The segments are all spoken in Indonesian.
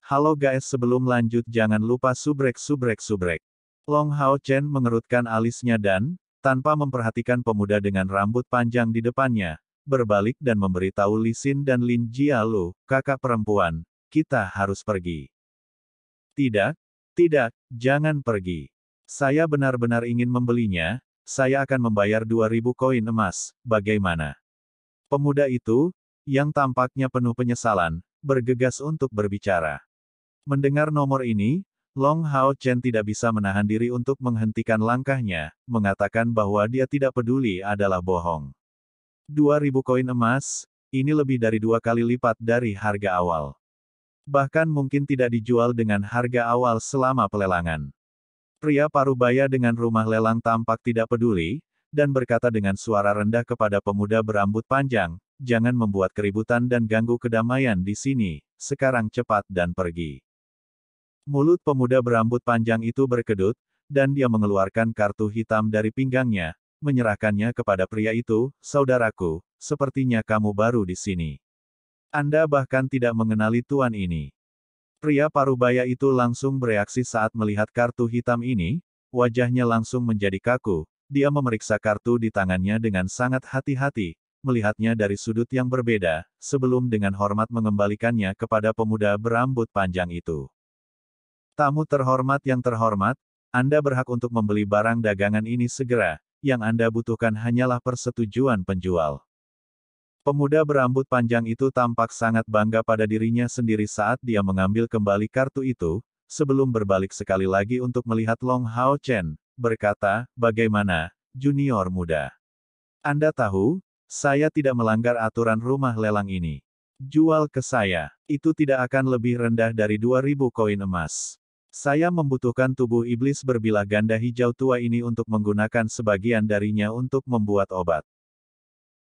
Halo guys, sebelum lanjut jangan lupa subrek. Long Hao Chen mengerutkan alisnya dan, tanpa memperhatikan pemuda dengan rambut panjang di depannya, berbalik dan memberitahu Li Xin dan Lin Jialu, kakak perempuan, kita harus pergi. Tidak, jangan pergi. Saya benar-benar ingin membelinya, saya akan membayar 2000 koin emas, bagaimana? Pemuda itu, yang tampaknya penuh penyesalan, bergegas untuk berbicara. Mendengar nomor ini, Long Hao Chen tidak bisa menahan diri untuk menghentikan langkahnya, mengatakan bahwa dia tidak peduli adalah bohong. 2000 koin emas, ini lebih dari 2 kali lipat dari harga awal. Bahkan mungkin tidak dijual dengan harga awal selama pelelangan. Pria parubaya dengan rumah lelang tampak tidak peduli, dan berkata dengan suara rendah kepada pemuda berambut panjang, jangan membuat keributan dan ganggu kedamaian di sini, sekarang cepat dan pergi. Mulut pemuda berambut panjang itu berkedut, dan dia mengeluarkan kartu hitam dari pinggangnya, menyerahkannya kepada pria itu, saudaraku, sepertinya kamu baru di sini. Anda bahkan tidak mengenali tuan ini. Pria parubaya itu langsung bereaksi saat melihat kartu hitam ini, wajahnya langsung menjadi kaku, dia memeriksa kartu di tangannya dengan sangat hati-hati, melihatnya dari sudut yang berbeda, sebelum dengan hormat mengembalikannya kepada pemuda berambut panjang itu. Tamu terhormat yang terhormat, Anda berhak untuk membeli barang dagangan ini segera, yang Anda butuhkan hanyalah persetujuan penjual. Pemuda berambut panjang itu tampak sangat bangga pada dirinya sendiri saat dia mengambil kembali kartu itu, sebelum berbalik sekali lagi untuk melihat Long Hao Chen, berkata, bagaimana, junior muda? Anda tahu, saya tidak melanggar aturan rumah lelang ini. Jual ke saya, itu tidak akan lebih rendah dari 2000 koin emas. Saya membutuhkan tubuh iblis berbilah ganda hijau tua ini untuk menggunakan sebagian darinya untuk membuat obat.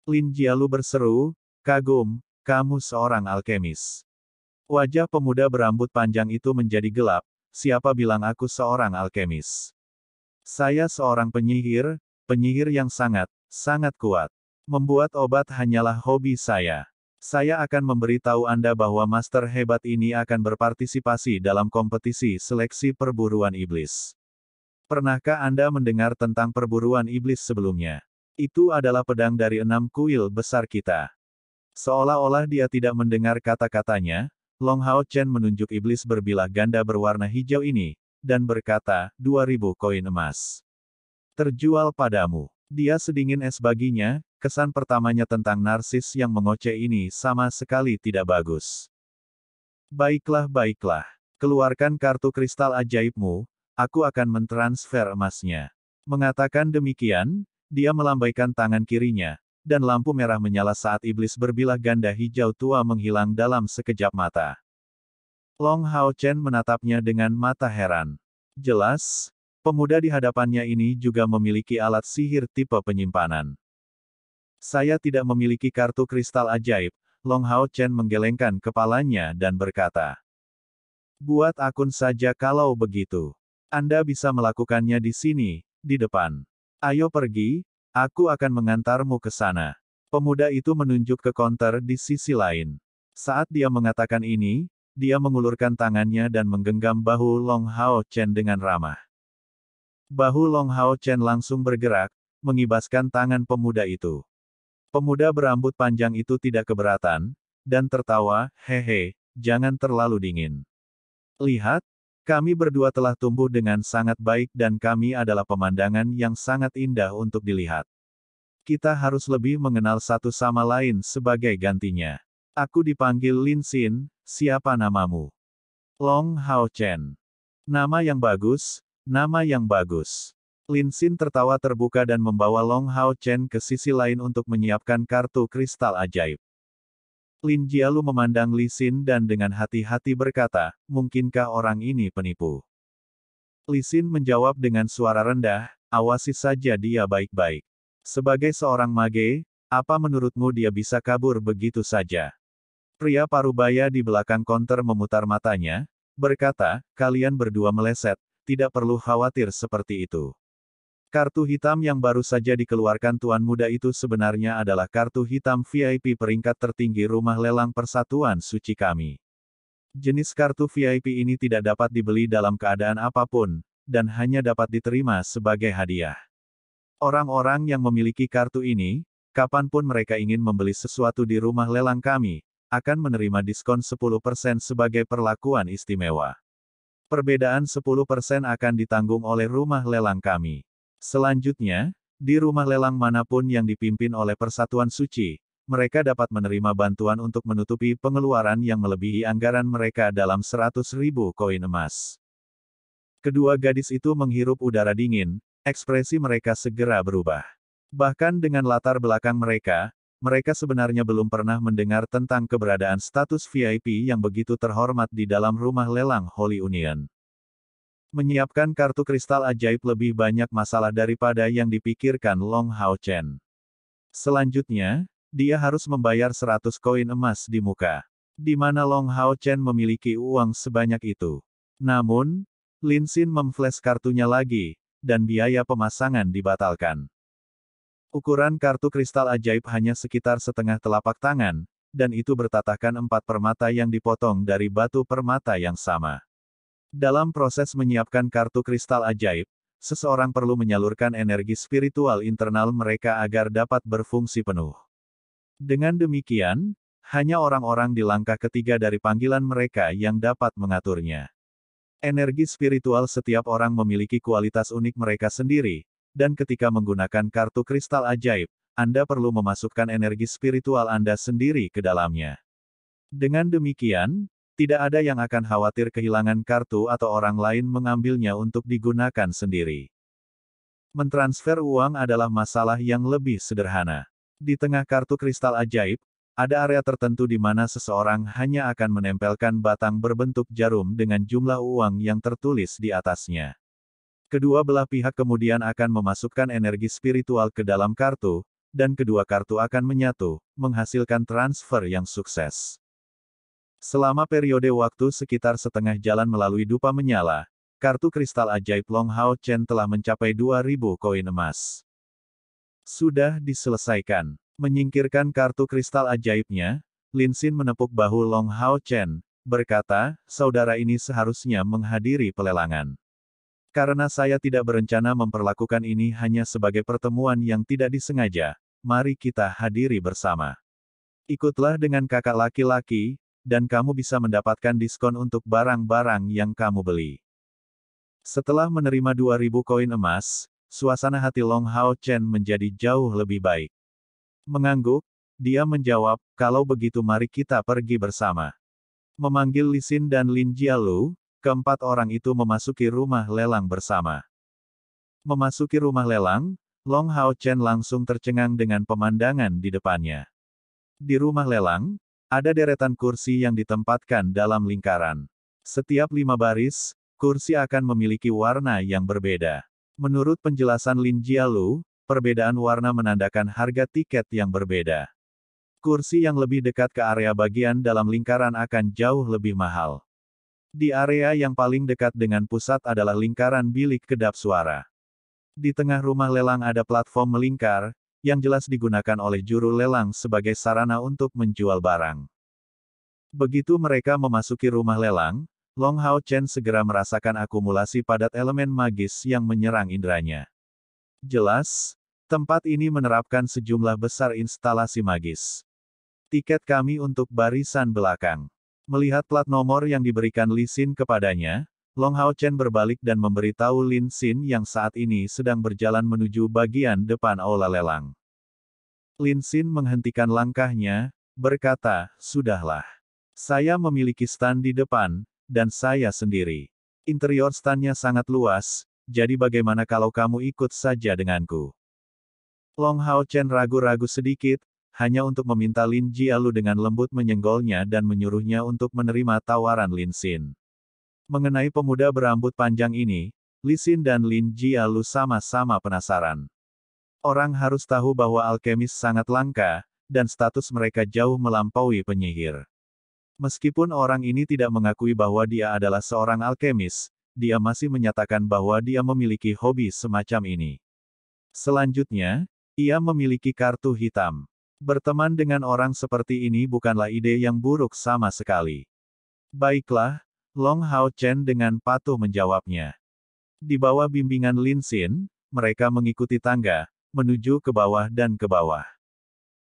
Lin Jialu berseru, kagum, kamu seorang alkemis. Wajah pemuda berambut panjang itu menjadi gelap, siapa bilang aku seorang alkemis? Saya seorang penyihir yang sangat kuat. Membuat obat hanyalah hobi saya. Saya akan memberitahu Anda bahwa master hebat ini akan berpartisipasi dalam kompetisi seleksi perburuan iblis. Pernahkah Anda mendengar tentang perburuan iblis sebelumnya? Itu adalah pedang dari 6 kuil besar kita. Seolah-olah dia tidak mendengar kata-katanya, Long Hao Chen menunjuk iblis berbilah ganda berwarna hijau ini, dan berkata, 2000 koin emas. Terjual padamu. Dia sedingin es baginya, kesan pertamanya tentang narsis yang mengoceh ini sama sekali tidak bagus. Baiklah. Keluarkan kartu kristal ajaibmu, aku akan mentransfer emasnya. Mengatakan demikian, dia melambaikan tangan kirinya, dan lampu merah menyala saat iblis berbilah ganda hijau tua menghilang dalam sekejap mata. Long Hao Chen menatapnya dengan mata heran. Jelas, pemuda di hadapannya ini juga memiliki alat sihir tipe penyimpanan. Saya tidak memiliki kartu kristal ajaib, Long Hao Chen menggelengkan kepalanya dan berkata. Buat akun saja kalau begitu. Anda bisa melakukannya di sini, di depan. Ayo pergi, aku akan mengantarmu ke sana. Pemuda itu menunjuk ke konter di sisi lain. Saat dia mengatakan ini, dia mengulurkan tangannya dan menggenggam bahu Long Hao Chen dengan ramah. Bahu Long Hao Chen langsung bergerak, mengibaskan tangan pemuda itu. Pemuda berambut panjang itu tidak keberatan, dan tertawa, hehe, jangan terlalu dingin. Lihat, kami berdua telah tumbuh dengan sangat baik dan kami adalah pemandangan yang sangat indah untuk dilihat. Kita harus lebih mengenal satu sama lain sebagai gantinya. Aku dipanggil Lin Xin, siapa namamu? Long Hao Chen. Nama yang bagus. Lin Xin tertawa terbuka dan membawa Long Hao Chen ke sisi lain untuk menyiapkan kartu kristal ajaib. Lin Jialu memandang Li Xin dan dengan hati-hati berkata, mungkinkah orang ini penipu? Li Xin menjawab dengan suara rendah, awasi saja dia baik-baik. Sebagai seorang mage, apa menurutmu dia bisa kabur begitu saja? Pria parubaya di belakang konter memutar matanya, berkata, kalian berdua meleset, tidak perlu khawatir seperti itu. Kartu hitam yang baru saja dikeluarkan tuan muda itu sebenarnya adalah kartu hitam VIP peringkat tertinggi rumah lelang persatuan suci kami. Jenis kartu VIP ini tidak dapat dibeli dalam keadaan apapun, dan hanya dapat diterima sebagai hadiah. Orang-orang yang memiliki kartu ini, kapanpun mereka ingin membeli sesuatu di rumah lelang kami, akan menerima diskon 10% sebagai perlakuan istimewa. Perbedaan 10% akan ditanggung oleh rumah lelang kami. Selanjutnya, di rumah lelang manapun yang dipimpin oleh Persatuan Suci, mereka dapat menerima bantuan untuk menutupi pengeluaran yang melebihi anggaran mereka dalam 100.000 koin emas. Kedua gadis itu menghirup udara dingin, ekspresi mereka segera berubah. Bahkan dengan latar belakang mereka, mereka sebenarnya belum pernah mendengar tentang keberadaan status VIP yang begitu terhormat di dalam rumah lelang Holy Union. Menyiapkan kartu kristal ajaib lebih banyak masalah daripada yang dipikirkan Long Hao Chen. Selanjutnya, dia harus membayar 100 koin emas di muka. Di mana Long Hao Chen memiliki uang sebanyak itu. Namun, Lin Xin memflash kartunya lagi, dan biaya pemasangan dibatalkan. Ukuran kartu kristal ajaib hanya sekitar setengah telapak tangan, dan itu bertatahkan 4 permata yang dipotong dari batu permata yang sama. Dalam proses menyiapkan kartu kristal ajaib, seseorang perlu menyalurkan energi spiritual internal mereka agar dapat berfungsi penuh. Dengan demikian, hanya orang-orang di langkah ketiga dari panggilan mereka yang dapat mengaturnya. Energi spiritual setiap orang memiliki kualitas unik mereka sendiri, dan ketika menggunakan kartu kristal ajaib, Anda perlu memasukkan energi spiritual Anda sendiri ke dalamnya. Dengan demikian, tidak ada yang akan khawatir kehilangan kartu atau orang lain mengambilnya untuk digunakan sendiri. Mentransfer uang adalah masalah yang lebih sederhana. Di tengah kartu kristal ajaib, ada area tertentu di mana seseorang hanya akan menempelkan batang berbentuk jarum dengan jumlah uang yang tertulis di atasnya. Kedua belah pihak kemudian akan memasukkan energi spiritual ke dalam kartu, dan kedua kartu akan menyatu, menghasilkan transfer yang sukses. Selama periode waktu sekitar setengah jalan melalui dupa menyala, kartu kristal ajaib Long Hao Chen telah mencapai 2.000 koin emas. Sudah diselesaikan. Menyingkirkan kartu kristal ajaibnya, Lin Xin menepuk bahu Long Hao Chen, berkata, saudara ini seharusnya menghadiri pelelangan. Karena saya tidak berencana memperlakukan ini hanya sebagai pertemuan yang tidak disengaja, mari kita hadiri bersama. Ikutlah dengan kakak laki-laki, dan kamu bisa mendapatkan diskon untuk barang-barang yang kamu beli. Setelah menerima 2.000 koin emas, suasana hati Long Hao Chen menjadi jauh lebih baik. Mengangguk, dia menjawab, kalau begitu mari kita pergi bersama. Memanggil Li Xin dan Lin Jialu, keempat orang itu memasuki rumah lelang bersama. Memasuki rumah lelang, Long Hao Chen langsung tercengang dengan pemandangan di depannya. Di rumah lelang, ada deretan kursi yang ditempatkan dalam lingkaran. Setiap 5 baris, kursi akan memiliki warna yang berbeda. Menurut penjelasan Lin Jialu, perbedaan warna menandakan harga tiket yang berbeda. Kursi yang lebih dekat ke area bagian dalam lingkaran akan jauh lebih mahal. Di area yang paling dekat dengan pusat adalah lingkaran bilik kedap suara. Di tengah rumah lelang ada platform melingkar, yang jelas digunakan oleh juru lelang sebagai sarana untuk menjual barang. Begitu mereka memasuki rumah lelang, Long Hao Chen segera merasakan akumulasi padat elemen magis yang menyerang indranya. Jelas, tempat ini menerapkan sejumlah besar instalasi magis. Tiket kami untuk barisan belakang. Melihat plat nomor yang diberikan Li Xin kepadanya, Long Hao Chen berbalik dan memberitahu Lin Xin yang saat ini sedang berjalan menuju bagian depan aula lelang. Lin Xin menghentikan langkahnya, berkata, sudahlah. Saya memiliki stan di depan, dan saya sendiri. Interior stannya sangat luas, jadi bagaimana kalau kamu ikut saja denganku? Long Hao Chen ragu-ragu sedikit, hanya untuk meminta Lin Jialu dengan lembut menyenggolnya dan menyuruhnya untuk menerima tawaran Lin Xin. Mengenai pemuda berambut panjang ini, Li Xin dan Lin Jialu sama-sama penasaran. Orang harus tahu bahwa alkemis sangat langka, dan status mereka jauh melampaui penyihir. Meskipun orang ini tidak mengakui bahwa dia adalah seorang alkemis, dia masih menyatakan bahwa dia memiliki hobi semacam ini. Selanjutnya, ia memiliki kartu hitam. Berteman dengan orang seperti ini bukanlah ide yang buruk sama sekali. Baiklah, Long Hao Chen dengan patuh menjawabnya. Di bawah bimbingan Lin Xin, mereka mengikuti tangga, menuju ke bawah dan ke bawah.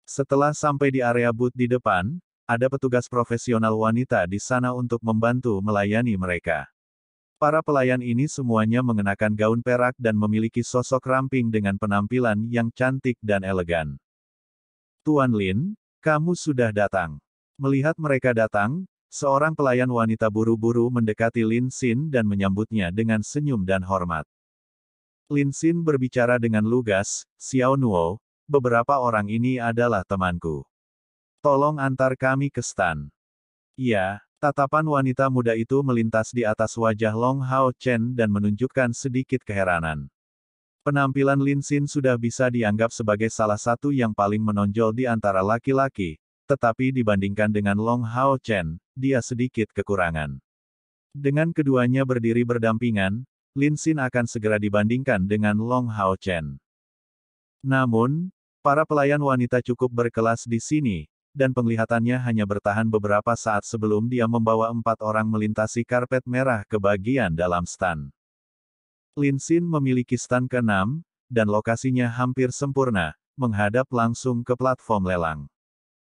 Setelah sampai di area booth di depan, ada petugas profesional wanita di sana untuk membantu melayani mereka. Para pelayan ini semuanya mengenakan gaun perak dan memiliki sosok ramping dengan penampilan yang cantik dan elegan. Tuan Lin, kamu sudah datang. Melihat mereka datang, seorang pelayan wanita buru-buru mendekati Lin Xin dan menyambutnya dengan senyum dan hormat. Lin Xin berbicara dengan lugas, "Xiao Nuo, beberapa orang ini adalah temanku. Tolong antar kami ke stan." "Iya." Tatapan wanita muda itu melintas di atas wajah Long Hao Chen dan menunjukkan sedikit keheranan. Penampilan Lin Xin sudah bisa dianggap sebagai salah satu yang paling menonjol di antara laki-laki, tetapi dibandingkan dengan Long Hao Chen, dia sedikit kekurangan. Dengan keduanya berdiri berdampingan, Lin Xin akan segera dibandingkan dengan Long Hao Chen. Namun, para pelayan wanita cukup berkelas di sini, dan penglihatannya hanya bertahan beberapa saat sebelum dia membawa 4 orang melintasi karpet merah ke bagian dalam stan. Lin Xin memiliki stan ke-6, dan lokasinya hampir sempurna, menghadap langsung ke platform lelang.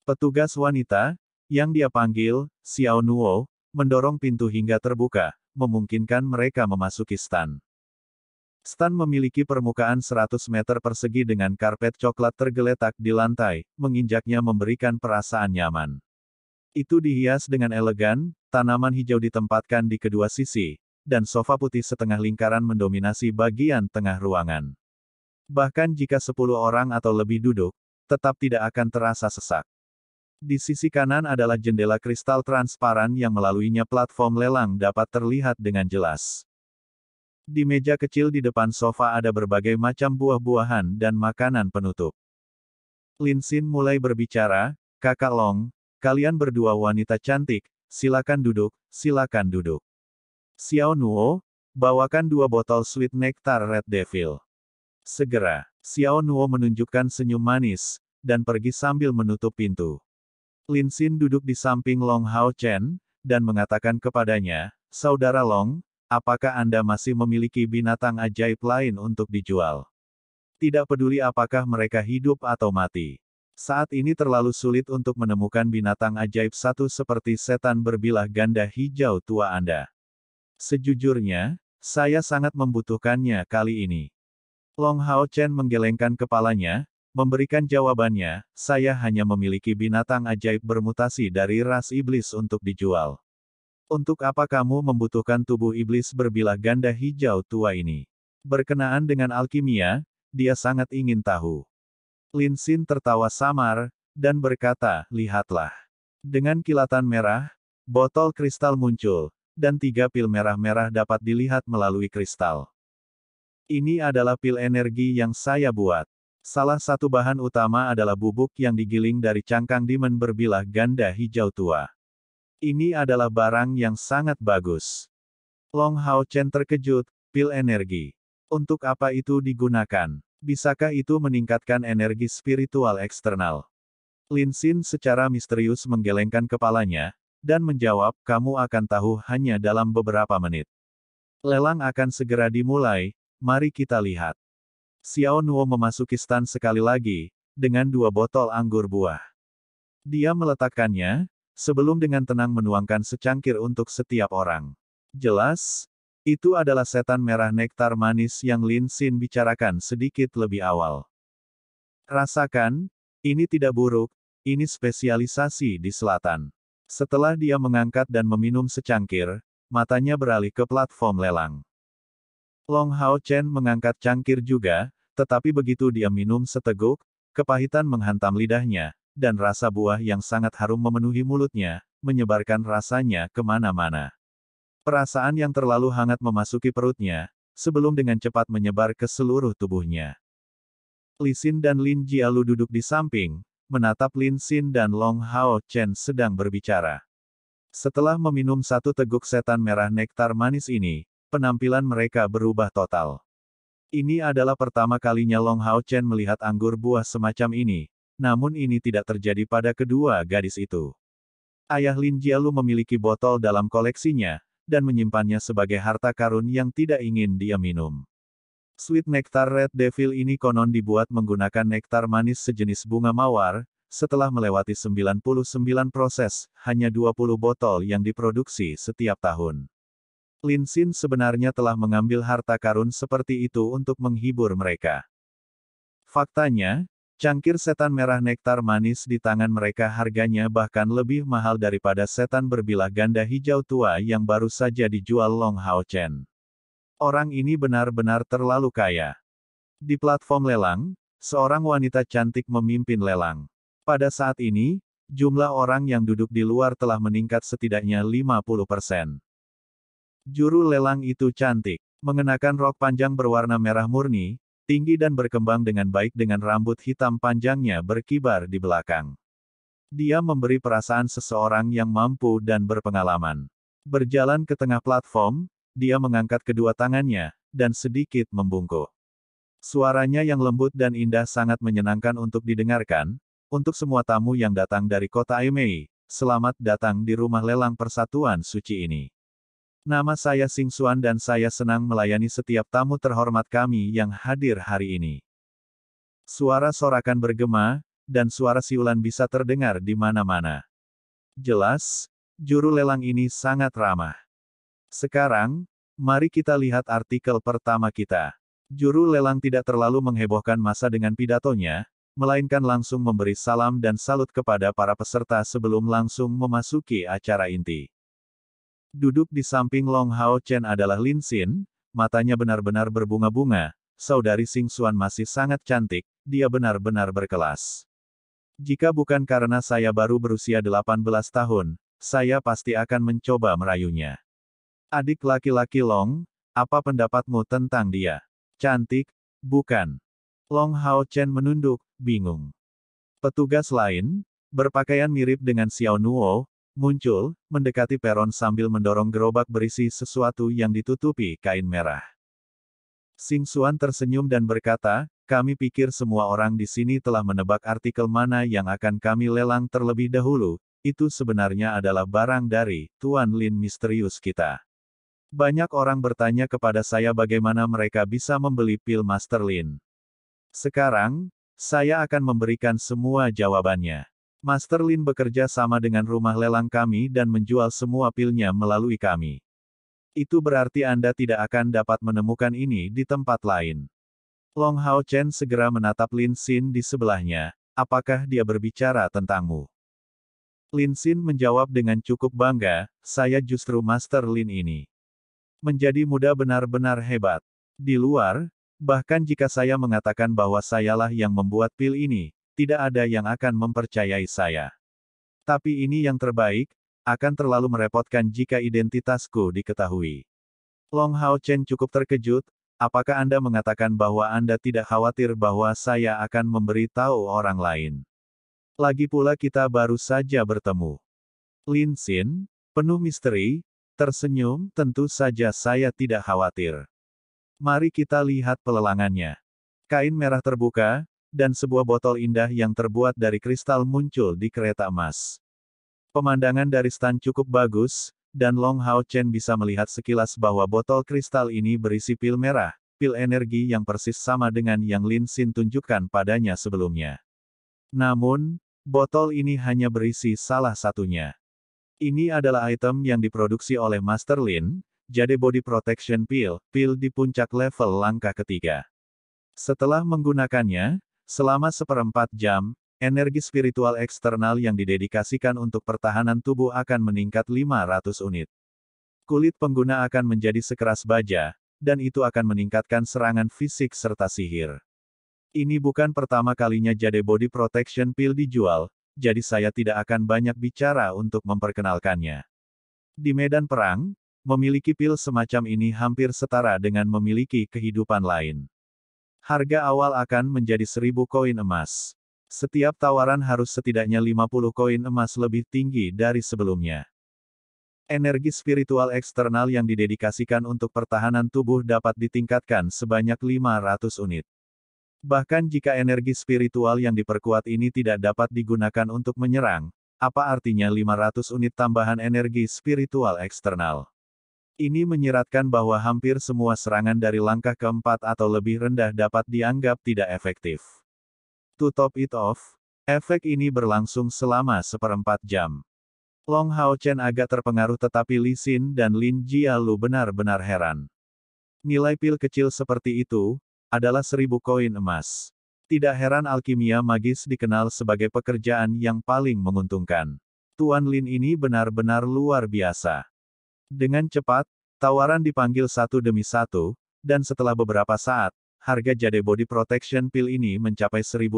Petugas wanita, yang dia panggil, Xiao Nuo, mendorong pintu hingga terbuka, memungkinkan mereka memasuki stan. Stan memiliki permukaan 100 meter persegi dengan karpet coklat tergeletak di lantai, menginjaknya memberikan perasaan nyaman. Itu dihias dengan elegan, tanaman hijau ditempatkan di kedua sisi, dan sofa putih setengah lingkaran mendominasi bagian tengah ruangan. Bahkan jika 10 orang atau lebih duduk, tetap tidak akan terasa sesak. Di sisi kanan adalah jendela kristal transparan yang melaluinya platform lelang dapat terlihat dengan jelas. Di meja kecil di depan sofa ada berbagai macam buah-buahan dan makanan penutup. Lin Xin mulai berbicara, "Kakak Long, kalian berdua wanita cantik, silakan duduk, silakan duduk. Xiao Nuo, bawakan 2 botol sweet nectar Red Devil." Segera, Xiao Nuo menunjukkan senyum manis, dan pergi sambil menutup pintu. Lin Xin duduk di samping Long Hao Chen, dan mengatakan kepadanya, "Saudara Long, apakah Anda masih memiliki binatang ajaib lain untuk dijual? Tidak peduli apakah mereka hidup atau mati. Saat ini terlalu sulit untuk menemukan binatang ajaib satu seperti setan berbilah ganda hijau tua Anda. Sejujurnya, saya sangat membutuhkannya kali ini." Long Hao Chen menggelengkan kepalanya, memberikan jawabannya, "Saya hanya memiliki binatang ajaib bermutasi dari ras iblis untuk dijual. Untuk apa kamu membutuhkan tubuh iblis berbilah ganda hijau tua ini?" Berkenaan dengan alkimia, dia sangat ingin tahu. Lin Xin tertawa samar, dan berkata, "Lihatlah." Dengan kilatan merah, botol kristal muncul, dan 3 pil merah-merah dapat dilihat melalui kristal. "Ini adalah pil energi yang saya buat. Salah satu bahan utama adalah bubuk yang digiling dari cangkang dimen berbilah ganda hijau tua. Ini adalah barang yang sangat bagus." Long Hao Chen terkejut, "Pil energi. Untuk apa itu digunakan? Bisakah itu meningkatkan energi spiritual eksternal?" Lin Xin secara misterius menggelengkan kepalanya, dan menjawab, "Kamu akan tahu hanya dalam beberapa menit. Lelang akan segera dimulai, mari kita lihat." Xiao Nuo memasuki stan sekali lagi, dengan 2 botol anggur buah. Dia meletakkannya, sebelum dengan tenang menuangkan secangkir untuk setiap orang. Jelas, itu adalah setan merah nektar manis yang Lin Xin bicarakan sedikit lebih awal. "Rasakan, ini tidak buruk, ini spesialisasi di selatan." Setelah dia mengangkat dan meminum secangkir, matanya beralih ke platform lelang. Long Hao Chen mengangkat cangkir juga, tetapi begitu dia minum seteguk, kepahitan menghantam lidahnya, dan rasa buah yang sangat harum memenuhi mulutnya, menyebarkan rasanya kemana-mana. Perasaan yang terlalu hangat memasuki perutnya, sebelum dengan cepat menyebar ke seluruh tubuhnya. Li Xin dan Lin Jialu duduk di samping, menatap Lin Xin dan Long Hao Chen sedang berbicara. Setelah meminum 1 teguk setan merah nektar manis ini, penampilan mereka berubah total. Ini adalah pertama kalinya Long Hao Chen melihat anggur buah semacam ini, namun ini tidak terjadi pada kedua gadis itu. Ayah Lin Jialu memiliki botol dalam koleksinya, dan menyimpannya sebagai harta karun yang tidak ingin dia minum. Sweet Nectar Red Devil ini konon dibuat menggunakan nektar manis sejenis bunga mawar, setelah melewati 99 proses, hanya 20 botol yang diproduksi setiap tahun. Lin Xin sebenarnya telah mengambil harta karun seperti itu untuk menghibur mereka. Faktanya, cangkir setan merah nektar manis di tangan mereka harganya bahkan lebih mahal daripada setan berbilah ganda hijau tua yang baru saja dijual Long Hao Chen. Orang ini benar-benar terlalu kaya. Di platform lelang, seorang wanita cantik memimpin lelang. Pada saat ini, jumlah orang yang duduk di luar telah meningkat setidaknya 50%. Juru lelang itu cantik, mengenakan rok panjang berwarna merah murni, tinggi dan berkembang dengan baik dengan rambut hitam panjangnya berkibar di belakang. Dia memberi perasaan seseorang yang mampu dan berpengalaman. Berjalan ke tengah platform, dia mengangkat kedua tangannya, dan sedikit membungkuk. Suaranya yang lembut dan indah sangat menyenangkan untuk didengarkan. Untuk semua tamu yang datang dari kota Aimei, selamat datang di rumah lelang persatuan suci ini. Nama saya Xing Xuan dan saya senang melayani setiap tamu terhormat kami yang hadir hari ini. Suara sorakan bergema, dan suara siulan bisa terdengar di mana-mana. Jelas, juru lelang ini sangat ramah. Sekarang, mari kita lihat artikel pertama kita. Juru lelang tidak terlalu menghebohkan masa dengan pidatonya, melainkan langsung memberi salam dan salut kepada para peserta sebelum langsung memasuki acara inti. Duduk di samping Long Hao Chen adalah Lin Xin, matanya benar-benar berbunga-bunga, saudari Xing Xuan masih sangat cantik, dia benar-benar berkelas. Jika bukan karena saya baru berusia 18 tahun, saya pasti akan mencoba merayunya. Adik laki-laki Long, apa pendapatmu tentang dia? Cantik, bukan? Long Hao Chen menunduk, bingung. Petugas lain, berpakaian mirip dengan Xiao Nuo, muncul, mendekati peron sambil mendorong gerobak berisi sesuatu yang ditutupi kain merah. Xing Xuan tersenyum dan berkata, kami pikir semua orang di sini telah menebak artikel mana yang akan kami lelang terlebih dahulu, itu sebenarnya adalah barang dari Tuan Lin misterius kita. Banyak orang bertanya kepada saya bagaimana mereka bisa membeli pil Master Lin. Sekarang, saya akan memberikan semua jawabannya. Master Lin bekerja sama dengan rumah lelang kami dan menjual semua pilnya melalui kami. Itu berarti Anda tidak akan dapat menemukan ini di tempat lain. Long Hao Chen segera menatap Lin Xin di sebelahnya, apakah dia berbicara tentangmu? Lin Xin menjawab dengan cukup bangga, saya justru Master Lin ini. Menjadi muda benar-benar hebat. Di luar, bahkan jika saya mengatakan bahwa sayalah yang membuat pil ini, tidak ada yang akan mempercayai saya. Tapi ini yang terbaik, akan terlalu merepotkan jika identitasku diketahui. Long Hao Chen cukup terkejut, apakah Anda mengatakan bahwa Anda tidak khawatir bahwa saya akan memberitahu orang lain? Lagi pula kita baru saja bertemu. Lin Xin, penuh misteri, tersenyum, tentu saja saya tidak khawatir. Mari kita lihat pelelangannya. Kain merah terbuka, dan sebuah botol indah yang terbuat dari kristal muncul di kereta emas. Pemandangan dari stan cukup bagus, dan Long Hao Chen bisa melihat sekilas bahwa botol kristal ini berisi pil merah, pil energi yang persis sama dengan yang Lin Xin tunjukkan padanya sebelumnya. Namun, botol ini hanya berisi salah satunya. Ini adalah item yang diproduksi oleh Master Lin, Jade Body Protection Pill, pil di puncak level langkah ketiga. Setelah menggunakannya, selama 1/4 jam, energi spiritual eksternal yang didedikasikan untuk pertahanan tubuh akan meningkat 500 unit. Kulit pengguna akan menjadi sekeras baja, dan itu akan meningkatkan serangan fisik serta sihir. Ini bukan pertama kalinya Jade Body Protection Pill dijual, jadi saya tidak akan banyak bicara untuk memperkenalkannya. Di medan perang, memiliki pil semacam ini hampir setara dengan memiliki kehidupan lain. Harga awal akan menjadi 1000 koin emas. Setiap tawaran harus setidaknya 50 koin emas lebih tinggi dari sebelumnya. Energi spiritual eksternal yang didedikasikan untuk pertahanan tubuh dapat ditingkatkan sebanyak 500 unit. Bahkan jika energi spiritual yang diperkuat ini tidak dapat digunakan untuk menyerang, Apa artinya 500 unit tambahan energi spiritual eksternal? Ini menyiratkan bahwa hampir semua serangan dari langkah keempat atau lebih rendah dapat dianggap tidak efektif. To top it off, efek ini berlangsung selama seperempat jam. Long Hao Chen agak terpengaruh tetapi Li Xin dan Lin Jialu benar-benar heran. Nilai pil kecil seperti itu, adalah 1000 koin emas. Tidak heran alkimia magis dikenal sebagai pekerjaan yang paling menguntungkan. Tuan Lin ini benar-benar luar biasa. Dengan cepat, tawaran dipanggil satu demi satu, dan setelah beberapa saat, harga Jade Body Protection Pill ini mencapai 1.500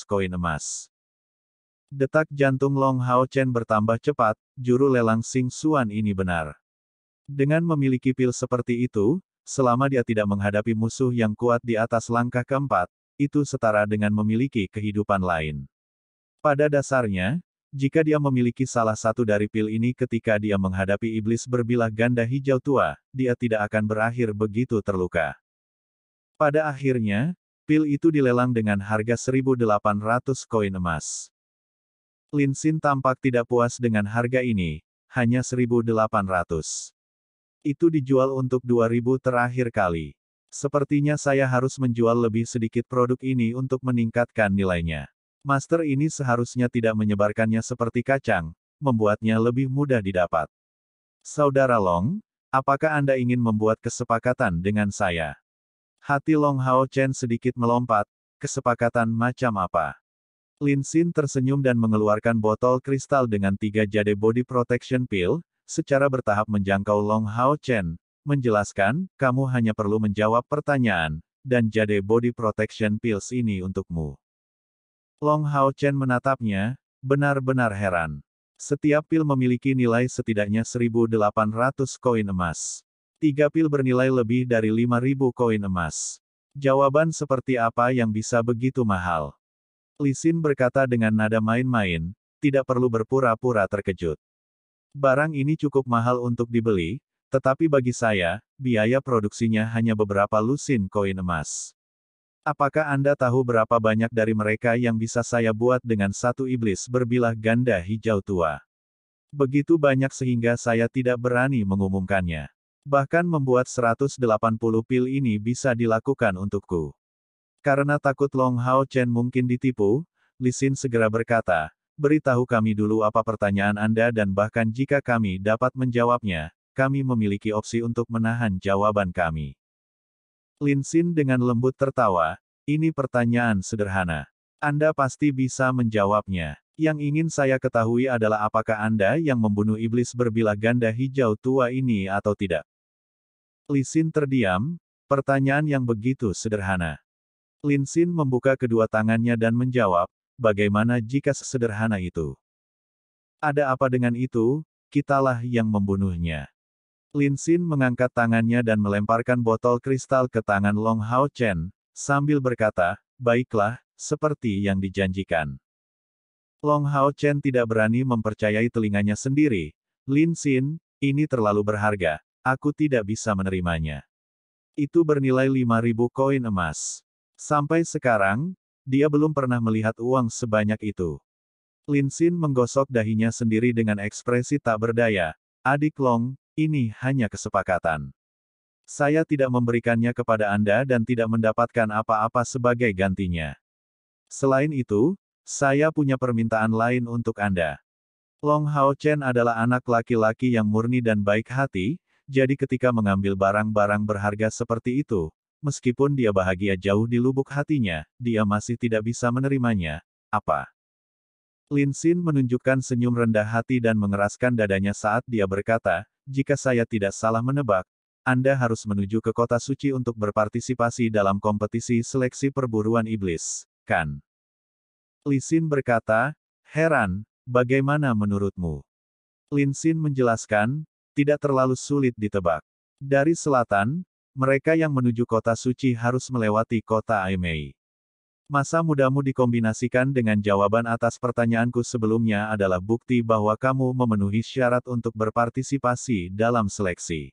koin emas. Detak jantung Long Hao Chen bertambah cepat, juru lelang Xing Xuan ini benar. Dengan memiliki pil seperti itu, selama dia tidak menghadapi musuh yang kuat di atas langkah keempat, itu setara dengan memiliki kehidupan lain. Pada dasarnya, jika dia memiliki salah satu dari pil ini ketika dia menghadapi iblis berbilah ganda hijau tua, dia tidak akan berakhir begitu terluka. Pada akhirnya, pil itu dilelang dengan harga 1.800 koin emas. Lin Xin tampak tidak puas dengan harga ini, hanya 1.800. Itu dijual untuk 2.000 terakhir kali. Sepertinya saya harus menjual lebih sedikit produk ini untuk meningkatkan nilainya. Master ini seharusnya tidak menyebarkannya seperti kacang, membuatnya lebih mudah didapat. Saudara Long, apakah Anda ingin membuat kesepakatan dengan saya? Hati Long Hao Chen sedikit melompat, kesepakatan macam apa? Lin Xin tersenyum dan mengeluarkan botol kristal dengan 3 Jade Body Protection Pill, secara bertahap menjangkau Long Hao Chen, menjelaskan, kamu hanya perlu menjawab pertanyaan, dan Jade Body Protection Pills ini untukmu. Long Hao Chen menatapnya, benar-benar heran. Setiap pil memiliki nilai setidaknya 1.800 koin emas. 3 pil bernilai lebih dari 5.000 koin emas. Jawaban seperti apa yang bisa begitu mahal? Li Xin berkata dengan nada main-main, tidak perlu berpura-pura terkejut. Barang ini cukup mahal untuk dibeli, tetapi bagi saya, biaya produksinya hanya beberapa lusin koin emas. Apakah Anda tahu berapa banyak dari mereka yang bisa saya buat dengan satu iblis berbilah ganda hijau tua? Begitu banyak sehingga saya tidak berani mengumumkannya. Bahkan membuat 180 pil ini bisa dilakukan untukku. Karena takut Long Hao Chen mungkin ditipu, Li Xin segera berkata, beritahu kami dulu apa pertanyaan Anda dan bahkan jika kami dapat menjawabnya, kami memiliki opsi untuk menahan jawaban kami. Lin Xin dengan lembut tertawa, ini pertanyaan sederhana. Anda pasti bisa menjawabnya. Yang ingin saya ketahui adalah apakah Anda yang membunuh iblis berbilah ganda hijau tua ini atau tidak. Li Xin terdiam, pertanyaan yang begitu sederhana. Lin Xin membuka kedua tangannya dan menjawab, bagaimana jika sesederhana itu? Ada apa dengan itu, kitalah yang membunuhnya. Lin Xin mengangkat tangannya dan melemparkan botol kristal ke tangan Long Hao Chen, sambil berkata, baiklah, seperti yang dijanjikan. Long Hao Chen tidak berani mempercayai telinganya sendiri. Lin Xin, ini terlalu berharga, aku tidak bisa menerimanya. Itu bernilai 5.000 koin emas. Sampai sekarang, dia belum pernah melihat uang sebanyak itu. Lin Xin menggosok dahinya sendiri dengan ekspresi tak berdaya. Adik Long, ini hanya kesepakatan. Saya tidak memberikannya kepada Anda dan tidak mendapatkan apa-apa sebagai gantinya. Selain itu, saya punya permintaan lain untuk Anda. Long Hao Chen adalah anak laki-laki yang murni dan baik hati, jadi ketika mengambil barang-barang berharga seperti itu, meskipun dia bahagia jauh di lubuk hatinya, dia masih tidak bisa menerimanya. Apa? Lin Xin menunjukkan senyum rendah hati dan mengeraskan dadanya saat dia berkata, jika saya tidak salah menebak, Anda harus menuju ke kota suci untuk berpartisipasi dalam kompetisi seleksi perburuan iblis, kan? Li Xin berkata, heran, bagaimana menurutmu? Lin Xin menjelaskan, tidak terlalu sulit ditebak. Dari selatan, mereka yang menuju kota suci harus melewati kota Aimei. Masa mudamu dikombinasikan dengan jawaban atas pertanyaanku sebelumnya adalah bukti bahwa kamu memenuhi syarat untuk berpartisipasi dalam seleksi.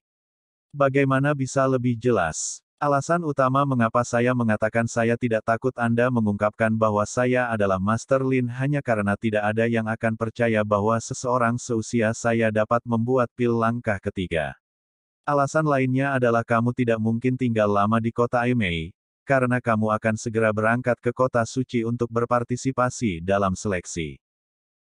Bagaimana bisa lebih jelas? Alasan utama mengapa saya mengatakan saya tidak takut Anda mengungkapkan bahwa saya adalah Master Lin hanya karena tidak ada yang akan percaya bahwa seseorang seusia saya dapat membuat pil langkah ketiga. Alasan lainnya adalah kamu tidak mungkin tinggal lama di kota Aimei, karena kamu akan segera berangkat ke kota suci untuk berpartisipasi dalam seleksi.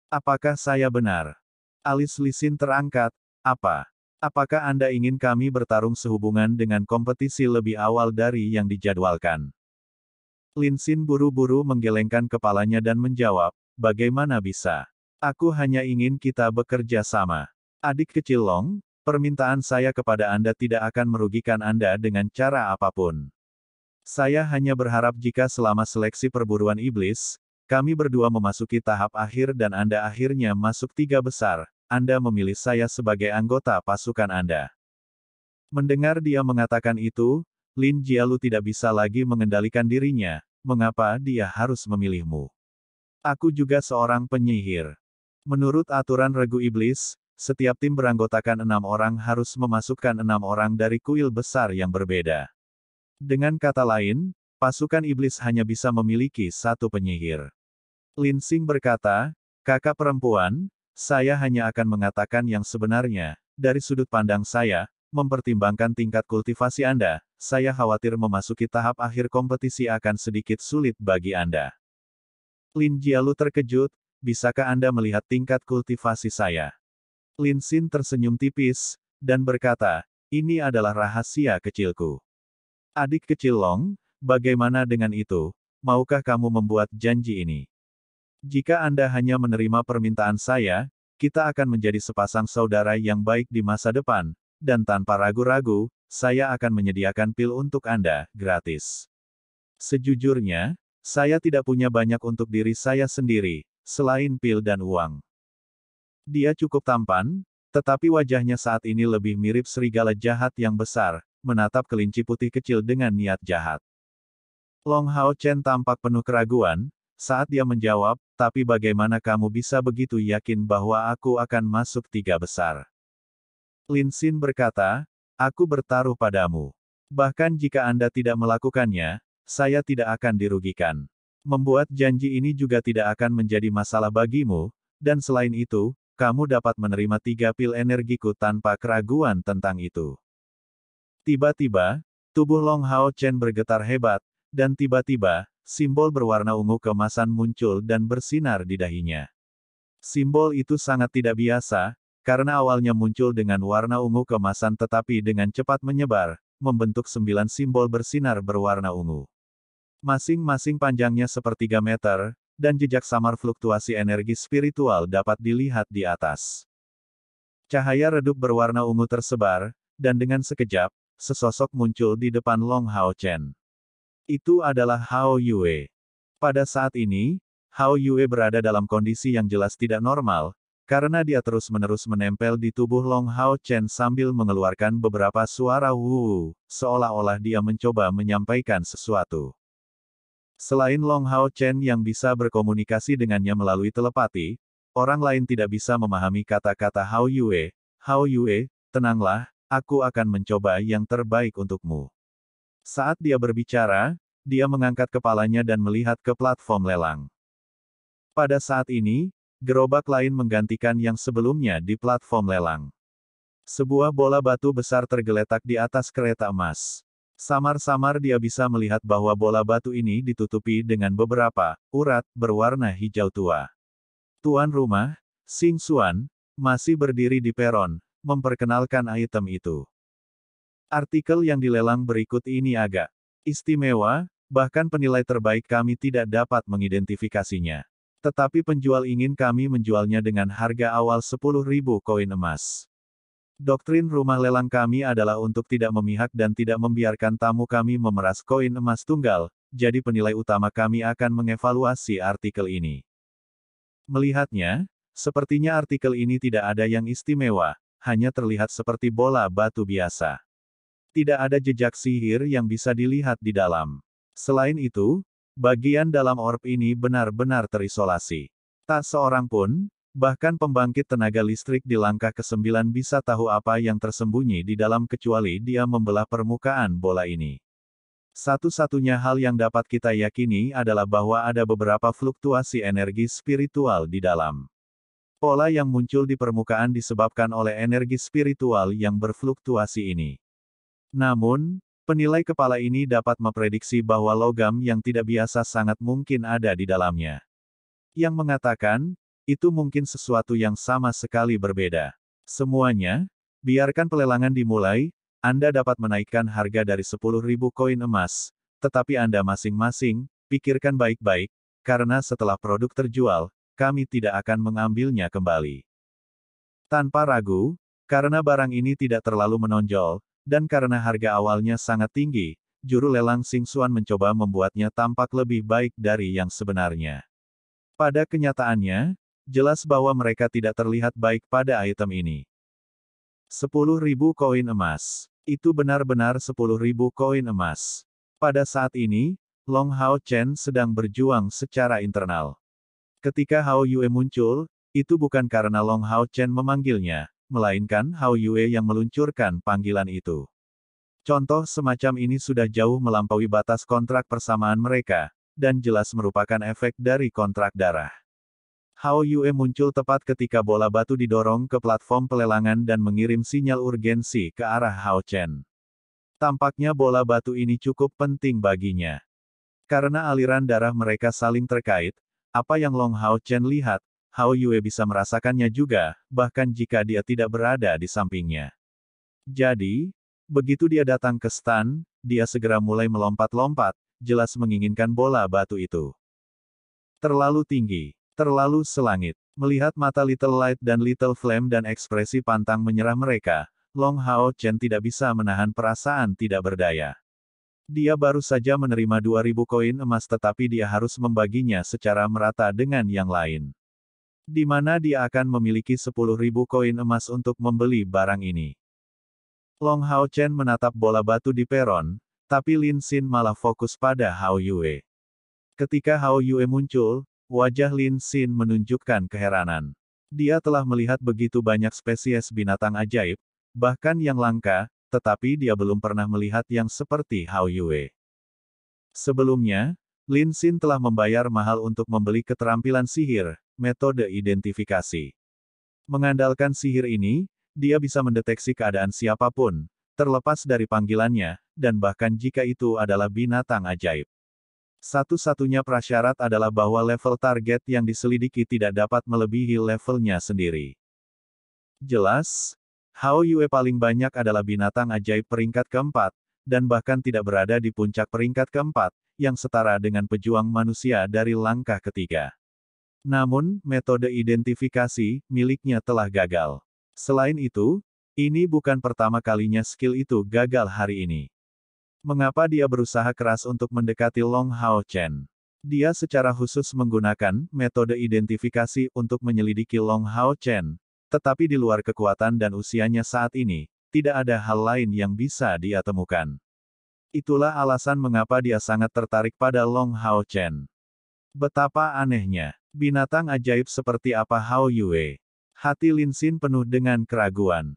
Apakah saya benar? Alis Lisin terangkat. Apa? Apakah Anda ingin kami bertarung sehubungan dengan kompetisi lebih awal dari yang dijadwalkan? Lin Xin buru-buru menggelengkan kepalanya dan menjawab, bagaimana bisa? Aku hanya ingin kita bekerja sama. Adik kecil Long, permintaan saya kepada Anda tidak akan merugikan Anda dengan cara apapun. Saya hanya berharap jika selama seleksi perburuan iblis, kami berdua memasuki tahap akhir dan Anda akhirnya masuk 3 besar, Anda memilih saya sebagai anggota pasukan Anda. Mendengar dia mengatakan itu, Lin Jialu tidak bisa lagi mengendalikan dirinya, mengapa dia harus memilihmu? Aku juga seorang penyihir. Menurut aturan regu iblis, setiap tim beranggotakan 6 orang harus memasukkan 6 orang dari kuil besar yang berbeda. Dengan kata lain, pasukan iblis hanya bisa memiliki 1 penyihir. Lin Xing berkata, kakak perempuan, saya hanya akan mengatakan yang sebenarnya, dari sudut pandang saya, mempertimbangkan tingkat kultivasi Anda, saya khawatir memasuki tahap akhir kompetisi akan sedikit sulit bagi Anda. Lin Jialu terkejut, bisakah Anda melihat tingkat kultivasi saya? Lin Xin tersenyum tipis, dan berkata, ini adalah rahasia kecilku. Adik kecil Long, bagaimana dengan itu, maukah kamu membuat janji ini? Jika Anda hanya menerima permintaan saya, kita akan menjadi sepasang saudara yang baik di masa depan, dan tanpa ragu-ragu, saya akan menyediakan pil untuk Anda, gratis. Sejujurnya, saya tidak punya banyak untuk diri saya sendiri, selain pil dan uang. Dia cukup tampan, tetapi wajahnya saat ini lebih mirip serigala jahat yang besar, menatap kelinci putih kecil dengan niat jahat. Long Hao Chen tampak penuh keraguan, saat dia menjawab, tapi bagaimana kamu bisa begitu yakin bahwa aku akan masuk 3 besar? Lin Xin berkata, aku bertaruh padamu. Bahkan jika Anda tidak melakukannya, saya tidak akan dirugikan. Membuat janji ini juga tidak akan menjadi masalah bagimu, dan selain itu, kamu dapat menerima 3 pil energiku tanpa keraguan tentang itu. Tiba-tiba, tubuh Long Hao Chen bergetar hebat, dan tiba-tiba, simbol berwarna ungu keemasan muncul dan bersinar di dahinya. Simbol itu sangat tidak biasa, karena awalnya muncul dengan warna ungu keemasan tetapi dengan cepat menyebar, membentuk 9 simbol bersinar berwarna ungu. Masing-masing panjangnya sepertiga meter, dan jejak samar fluktuasi energi spiritual dapat dilihat di atas. Cahaya redup berwarna ungu tersebar, dan dengan sekejap, sesosok muncul di depan Long Hao Chen. Itu adalah Hao Yue. Pada saat ini, Hao Yue berada dalam kondisi yang jelas tidak normal, karena dia terus-menerus menempel di tubuh Long Hao Chen sambil mengeluarkan beberapa suara wuh, seolah-olah dia mencoba menyampaikan sesuatu. Selain Long Hao Chen yang bisa berkomunikasi dengannya melalui telepati, orang lain tidak bisa memahami kata-kata Hao Yue. Hao Yue, tenanglah, aku akan mencoba yang terbaik untukmu. Saat dia berbicara, dia mengangkat kepalanya dan melihat ke platform lelang. Pada saat ini, gerobak lain menggantikan yang sebelumnya di platform lelang. Sebuah bola batu besar tergeletak di atas kereta emas. Samar-samar dia bisa melihat bahwa bola batu ini ditutupi dengan beberapa urat berwarna hijau tua. Tuan rumah, Xing Xuan, masih berdiri di peron, memperkenalkan item itu. Artikel yang dilelang berikut ini agak istimewa, bahkan penilai terbaik kami tidak dapat mengidentifikasinya. Tetapi penjual ingin kami menjualnya dengan harga awal 10.000 koin emas. Doktrin rumah lelang kami adalah untuk tidak memihak dan tidak membiarkan tamu kami memeras koin emas tunggal, jadi penilai utama kami akan mengevaluasi artikel ini. Melihatnya, sepertinya artikel ini tidak ada yang istimewa, hanya terlihat seperti bola batu biasa. Tidak ada jejak sihir yang bisa dilihat di dalam. Selain itu, bagian dalam orb ini benar-benar terisolasi. Tak seorang pun, bahkan pembangkit tenaga listrik di langkah ke-9 bisa tahu apa yang tersembunyi di dalam kecuali dia membelah permukaan bola ini. Satu-satunya hal yang dapat kita yakini adalah bahwa ada beberapa fluktuasi energi spiritual di dalam. Pola yang muncul di permukaan disebabkan oleh energi spiritual yang berfluktuasi ini. Namun, penilai kepala ini dapat memprediksi bahwa logam yang tidak biasa sangat mungkin ada di dalamnya. Yang mengatakan, itu mungkin sesuatu yang sama sekali berbeda. Semuanya, biarkan pelelangan dimulai, Anda dapat menaikkan harga dari 10.000 koin emas, tetapi Anda masing-masing, pikirkan baik-baik, karena setelah produk terjual, kami tidak akan mengambilnya kembali. Tanpa ragu, karena barang ini tidak terlalu menonjol, dan karena harga awalnya sangat tinggi, juru lelang Xing Xuan mencoba membuatnya tampak lebih baik dari yang sebenarnya. Pada kenyataannya, jelas bahwa mereka tidak terlihat baik pada item ini. 10.000 koin emas. Itu benar-benar 10.000 koin emas. Pada saat ini, Long Hao Chen sedang berjuang secara internal. Ketika Hao Yue muncul, itu bukan karena Long Hao Chen memanggilnya, melainkan Hao Yue yang meluncurkan panggilan itu. Contoh semacam ini sudah jauh melampaui batas kontrak persamaan mereka, dan jelas merupakan efek dari kontrak darah. Hao Yue muncul tepat ketika bola batu didorong ke platform pelelangan dan mengirim sinyal urgensi ke arah Hao Chen. Tampaknya bola batu ini cukup penting baginya. Karena aliran darah mereka saling terkait, apa yang Long Hao Chen lihat, Hao Yue bisa merasakannya juga, bahkan jika dia tidak berada di sampingnya. Jadi, begitu dia datang ke stan, dia segera mulai melompat-lompat, jelas menginginkan bola batu itu. Terlalu tinggi. Terlalu selangit. Melihat mata Little Light dan Little Flame dan ekspresi pantang menyerah mereka, Long Hao Chen tidak bisa menahan perasaan tidak berdaya. Dia baru saja menerima 2.000 koin emas tetapi dia harus membaginya secara merata dengan yang lain. Di mana dia akan memiliki 10.000 koin emas untuk membeli barang ini. Long Hao Chen menatap bola batu di peron, tapi Lin Xin malah fokus pada Hao Yue. Ketika Hao Yue muncul, wajah Lin Xin menunjukkan keheranan. Dia telah melihat begitu banyak spesies binatang ajaib, bahkan yang langka, tetapi dia belum pernah melihat yang seperti Hao Yue. Sebelumnya, Lin Xin telah membayar mahal untuk membeli keterampilan sihir, metode identifikasi. Mengandalkan sihir ini, dia bisa mendeteksi keadaan siapapun, terlepas dari panggilannya, dan bahkan jika itu adalah binatang ajaib. Satu-satunya prasyarat adalah bahwa level target yang diselidiki tidak dapat melebihi levelnya sendiri. Jelas, Hao Yue paling banyak adalah binatang ajaib peringkat keempat, dan bahkan tidak berada di puncak peringkat keempat, yang setara dengan pejuang manusia dari langkah ketiga. Namun, metode identifikasi miliknya telah gagal. Selain itu, ini bukan pertama kalinya skill itu gagal hari ini. Mengapa dia berusaha keras untuk mendekati Long Hao Chen? Dia secara khusus menggunakan metode identifikasi untuk menyelidiki Long Hao Chen, tetapi di luar kekuatan dan usianya saat ini, tidak ada hal lain yang bisa dia temukan. Itulah alasan mengapa dia sangat tertarik pada Long Hao Chen. Betapa anehnya, binatang ajaib seperti apa Hao Yue? Hati Lin Xin penuh dengan keraguan.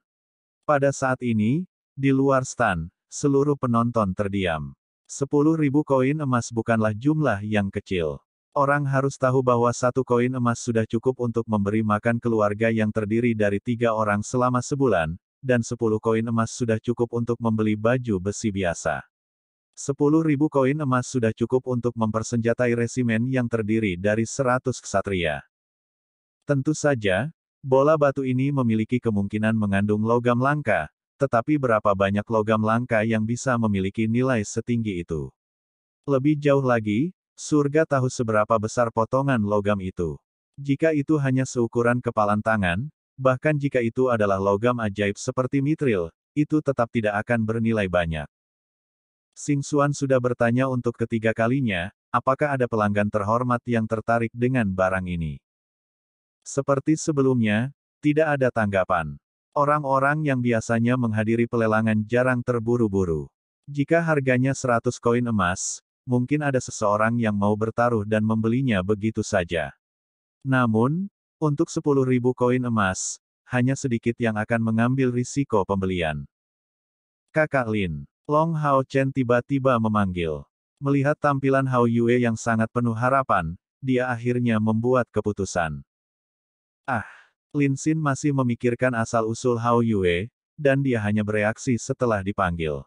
Pada saat ini, di luar stan, seluruh penonton terdiam. 10.000 koin emas bukanlah jumlah yang kecil. Orang harus tahu bahwa satu koin emas sudah cukup untuk memberi makan keluarga yang terdiri dari 3 orang selama sebulan, dan 10 koin emas sudah cukup untuk membeli baju besi biasa. 10.000 koin emas sudah cukup untuk mempersenjatai resimen yang terdiri dari 100 ksatria. Tentu saja, bola batu ini memiliki kemungkinan mengandung logam langka, tetapi berapa banyak logam langka yang bisa memiliki nilai setinggi itu? Lebih jauh lagi, surga tahu seberapa besar potongan logam itu. Jika itu hanya seukuran kepalan tangan, bahkan jika itu adalah logam ajaib seperti mitril, itu tetap tidak akan bernilai banyak. Xing Xuan sudah bertanya untuk ketiga kalinya, apakah ada pelanggan terhormat yang tertarik dengan barang ini. Seperti sebelumnya, tidak ada tanggapan. Orang-orang yang biasanya menghadiri pelelangan jarang terburu-buru. Jika harganya 100 koin emas, mungkin ada seseorang yang mau bertaruh dan membelinya begitu saja. Namun, untuk 10.000 koin emas, hanya sedikit yang akan mengambil risiko pembelian. Kakak Lin, Long Hao Chen tiba-tiba memanggil. Melihat tampilan Hao Yue yang sangat penuh harapan, dia akhirnya membuat keputusan. Ah, Lin Xin masih memikirkan asal-usul Hao Yue, dan dia hanya bereaksi setelah dipanggil.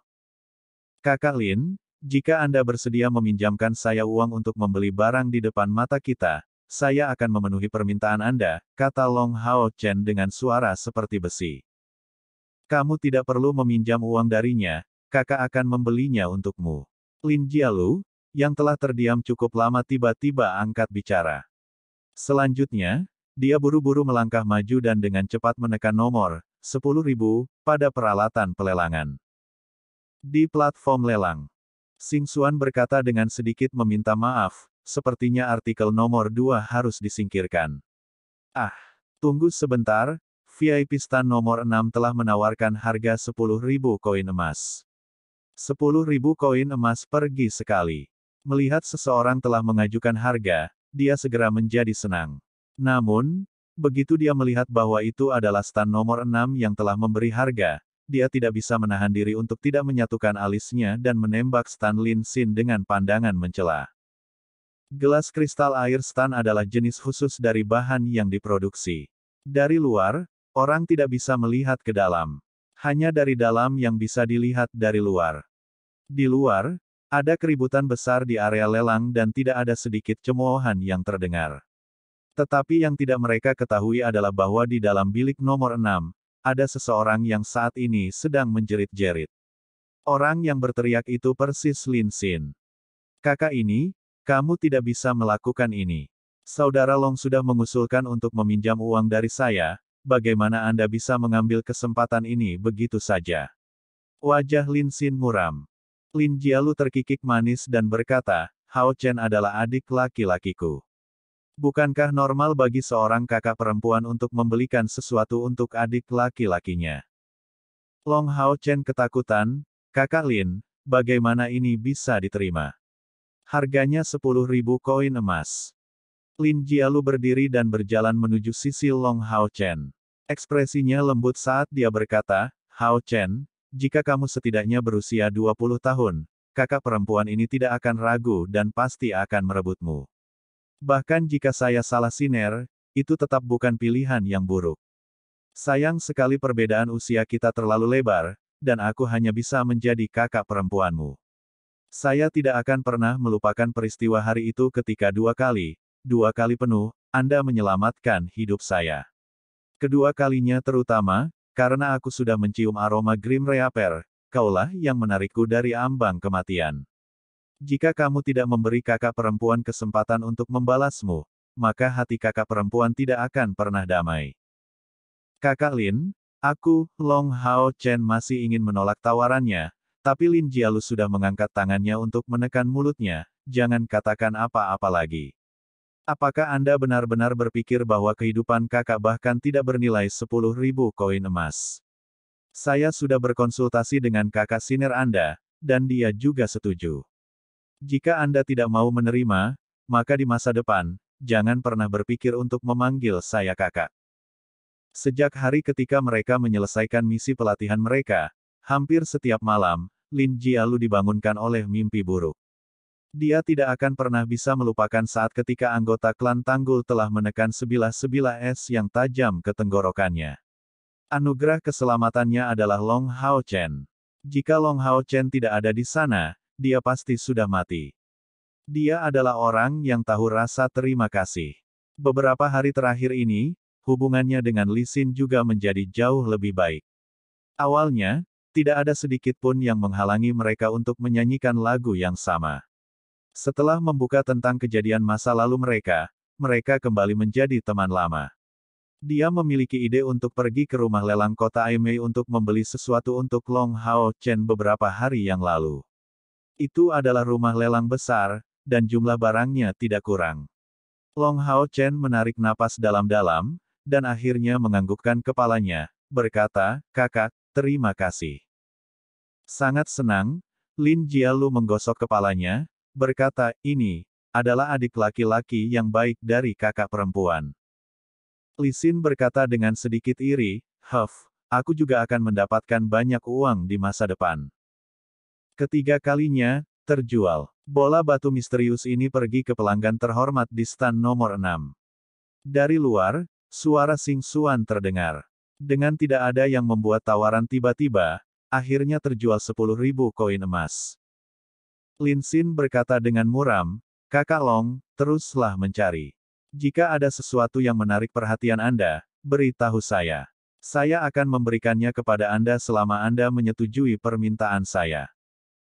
Kakak Lin, jika Anda bersedia meminjamkan saya uang untuk membeli barang di depan mata kita, saya akan memenuhi permintaan Anda, kata Long Hao Chen dengan suara seperti besi. Kamu tidak perlu meminjam uang darinya, kakak akan membelinya untukmu. Lin Jialu, yang telah terdiam cukup lama tiba-tiba angkat bicara. Selanjutnya, dia buru-buru melangkah maju dan dengan cepat menekan nomor 10.000 pada peralatan pelelangan. Di platform lelang, Xing Xuan berkata dengan sedikit meminta maaf, sepertinya artikel nomor 2 harus disingkirkan. Ah, tunggu sebentar, VIP stand nomor 6 telah menawarkan harga 10.000 koin emas. 10.000 koin emas pergi sekali. Melihat seseorang telah mengajukan harga, dia segera menjadi senang. Namun, begitu dia melihat bahwa itu adalah stand nomor 6 yang telah memberi harga, dia tidak bisa menahan diri untuk tidak menyatukan alisnya dan menembak stand Lin Xin dengan pandangan mencela. Gelas kristal air stand adalah jenis khusus dari bahan yang diproduksi. Dari luar, orang tidak bisa melihat ke dalam. Hanya dari dalam yang bisa dilihat dari luar. Di luar, ada keributan besar di area lelang dan tidak ada sedikit cemoohan yang terdengar. Tetapi yang tidak mereka ketahui adalah bahwa di dalam bilik nomor 6, ada seseorang yang saat ini sedang menjerit-jerit. Orang yang berteriak itu persis Lin Xin. Kakak ini, kamu tidak bisa melakukan ini. Saudara Long sudah mengusulkan untuk meminjam uang dari saya, bagaimana Anda bisa mengambil kesempatan ini begitu saja? Wajah Lin Xin muram. Lin Jialu terkikik manis dan berkata, Hao Chen adalah adik laki-lakiku. Bukankah normal bagi seorang kakak perempuan untuk membelikan sesuatu untuk adik laki-lakinya? Long Hao Chen ketakutan, kakak Lin, bagaimana ini bisa diterima? Harganya 10.000 koin emas. Lin Jialu berdiri dan berjalan menuju sisi Long Hao Chen. Ekspresinya lembut saat dia berkata, Hao Chen, jika kamu setidaknya berusia 20 tahun, kakak perempuan ini tidak akan ragu dan pasti akan merebutmu. Bahkan jika saya salah siner, itu tetap bukan pilihan yang buruk. Sayang sekali perbedaan usia kita terlalu lebar, dan aku hanya bisa menjadi kakak perempuanmu. Saya tidak akan pernah melupakan peristiwa hari itu ketika dua kali penuh, Anda menyelamatkan hidup saya. Kedua kalinya terutama, karena aku sudah mencium aroma Grim Reaper, kaulah yang menarikku dari ambang kematian. Jika kamu tidak memberi kakak perempuan kesempatan untuk membalasmu, maka hati kakak perempuan tidak akan pernah damai. Kakak Lin, aku, Long Hao Chen masih ingin menolak tawarannya, tapi Lin Jialu sudah mengangkat tangannya untuk menekan mulutnya, jangan katakan apa-apa lagi. Apakah Anda benar-benar berpikir bahwa kehidupan kakak bahkan tidak bernilai 10.000 koin emas? Saya sudah berkonsultasi dengan kakak senior Anda, dan dia juga setuju. Jika Anda tidak mau menerima, maka di masa depan, jangan pernah berpikir untuk memanggil saya kakak. Sejak hari ketika mereka menyelesaikan misi pelatihan mereka, hampir setiap malam, Lin Jialu dibangunkan oleh mimpi buruk. Dia tidak akan pernah bisa melupakan saat ketika anggota klan Tanggul telah menekan sebilah-sebilah es yang tajam ke tenggorokannya. Anugerah keselamatannya adalah Long Hao Chen. Jika Long Hao Chen tidak ada di sana, dia pasti sudah mati. Dia adalah orang yang tahu rasa terima kasih. Beberapa hari terakhir ini, hubungannya dengan Li Xin juga menjadi jauh lebih baik. Awalnya, tidak ada sedikit pun yang menghalangi mereka untuk menyanyikan lagu yang sama. Setelah membuka tentang kejadian masa lalu mereka kembali menjadi teman lama. Dia memiliki ide untuk pergi ke rumah lelang kota Aimei untuk membeli sesuatu untuk Long Hao Chen beberapa hari yang lalu. Itu adalah rumah lelang besar, dan jumlah barangnya tidak kurang. Long Hao Chen menarik napas dalam-dalam, dan akhirnya menganggukkan kepalanya, berkata, kakak, terima kasih. Sangat senang, Lin Jialu menggosok kepalanya, berkata, ini adalah adik laki-laki yang baik dari kakak perempuan. Li Xin berkata dengan sedikit iri, aku juga akan mendapatkan banyak uang di masa depan. Ketiga kalinya, terjual. Bola batu misterius ini pergi ke pelanggan terhormat di stand nomor 6. Dari luar, suara Sing Xuan terdengar. Dengan tidak ada yang membuat tawaran tiba-tiba, akhirnya terjual 10.000 koin emas. Lin Xin berkata dengan muram, "Kakak Long, teruslah mencari. Jika ada sesuatu yang menarik perhatian Anda, beritahu saya. Saya akan memberikannya kepada Anda selama Anda menyetujui permintaan saya."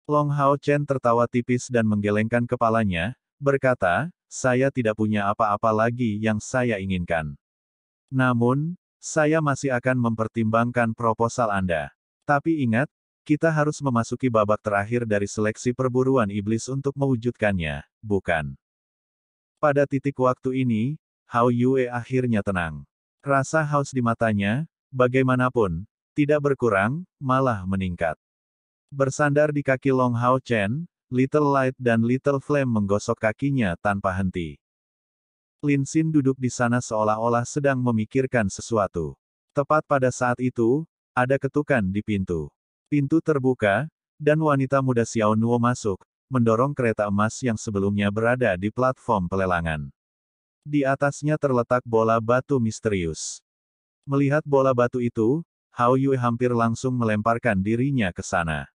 Long Hao Chen tertawa tipis dan menggelengkan kepalanya, berkata, "Saya tidak punya apa-apa lagi yang saya inginkan. Namun, saya masih akan mempertimbangkan proposal Anda. Tapi ingat, kita harus memasuki babak terakhir dari seleksi perburuan iblis untuk mewujudkannya, bukan?" Pada titik waktu ini, Hao Yue akhirnya tenang. Rasa haus di matanya, bagaimanapun, tidak berkurang, malah meningkat. Bersandar di kaki Long Hao Chen, Little Light dan Little Flame menggosok kakinya tanpa henti. Lin Xin duduk di sana seolah-olah sedang memikirkan sesuatu. Tepat pada saat itu, ada ketukan di pintu. Pintu terbuka, dan wanita muda Xiao Nuo masuk, mendorong kereta emas yang sebelumnya berada di platform pelelangan. Di atasnya terletak bola batu misterius. Melihat bola batu itu, Hao Yue hampir langsung melemparkan dirinya ke sana.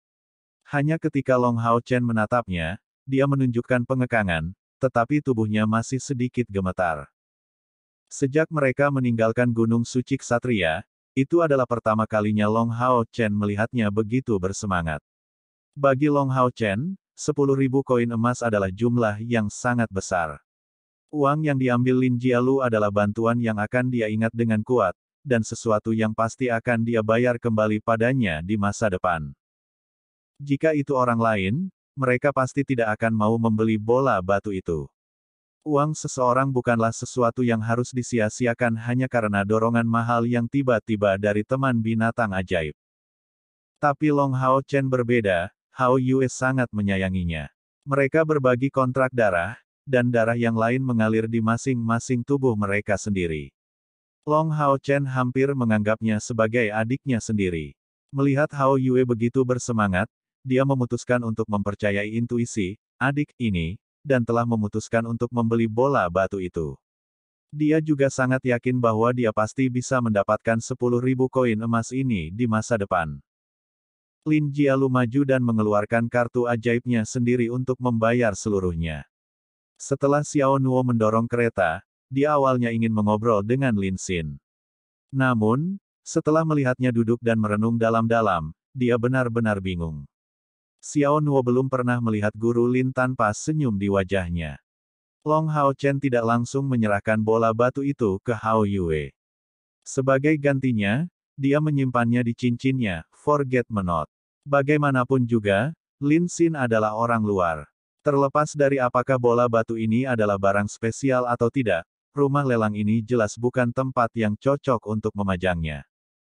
Hanya ketika Long Hao Chen menatapnya, dia menunjukkan pengekangan, tetapi tubuhnya masih sedikit gemetar. Sejak mereka meninggalkan Gunung Suci Ksatria, itu adalah pertama kalinya Long Hao Chen melihatnya begitu bersemangat. Bagi Long Hao Chen, 10.000 koin emas adalah jumlah yang sangat besar. Uang yang diambil Lin Jialu adalah bantuan yang akan dia ingat dengan kuat, dan sesuatu yang pasti akan dia bayar kembali padanya di masa depan. Jika itu orang lain, mereka pasti tidak akan mau membeli bola batu itu. Uang seseorang bukanlah sesuatu yang harus disia-siakan hanya karena dorongan mahal yang tiba-tiba dari teman binatang ajaib. Tapi Long Hao Chen berbeda, Hao Yue sangat menyayanginya. Mereka berbagi kontrak darah, dan darah yang lain mengalir di masing-masing tubuh mereka sendiri. Long Hao Chen hampir menganggapnya sebagai adiknya sendiri. Melihat Hao Yue begitu bersemangat, dia memutuskan untuk mempercayai intuisi adik ini, dan telah memutuskan untuk membeli bola batu itu. Dia juga sangat yakin bahwa dia pasti bisa mendapatkan 10.000 koin emas ini di masa depan. Lin Jialu maju dan mengeluarkan kartu ajaibnya sendiri untuk membayar seluruhnya. Setelah Xiao Nuo mendorong kereta, dia awalnya ingin mengobrol dengan Lin Xin. Namun, setelah melihatnya duduk dan merenung dalam-dalam, dia benar-benar bingung. Xiao Nuo belum pernah melihat guru Lin tanpa senyum di wajahnya. Long Hao Chen tidak langsung menyerahkan bola batu itu ke Hao Yue. Sebagai gantinya, dia menyimpannya di cincinnya, Forget Me Not. Bagaimanapun juga, Lin Xin adalah orang luar. Terlepas dari apakah bola batu ini adalah barang spesial atau tidak, rumah lelang ini jelas bukan tempat yang cocok untuk memajangnya.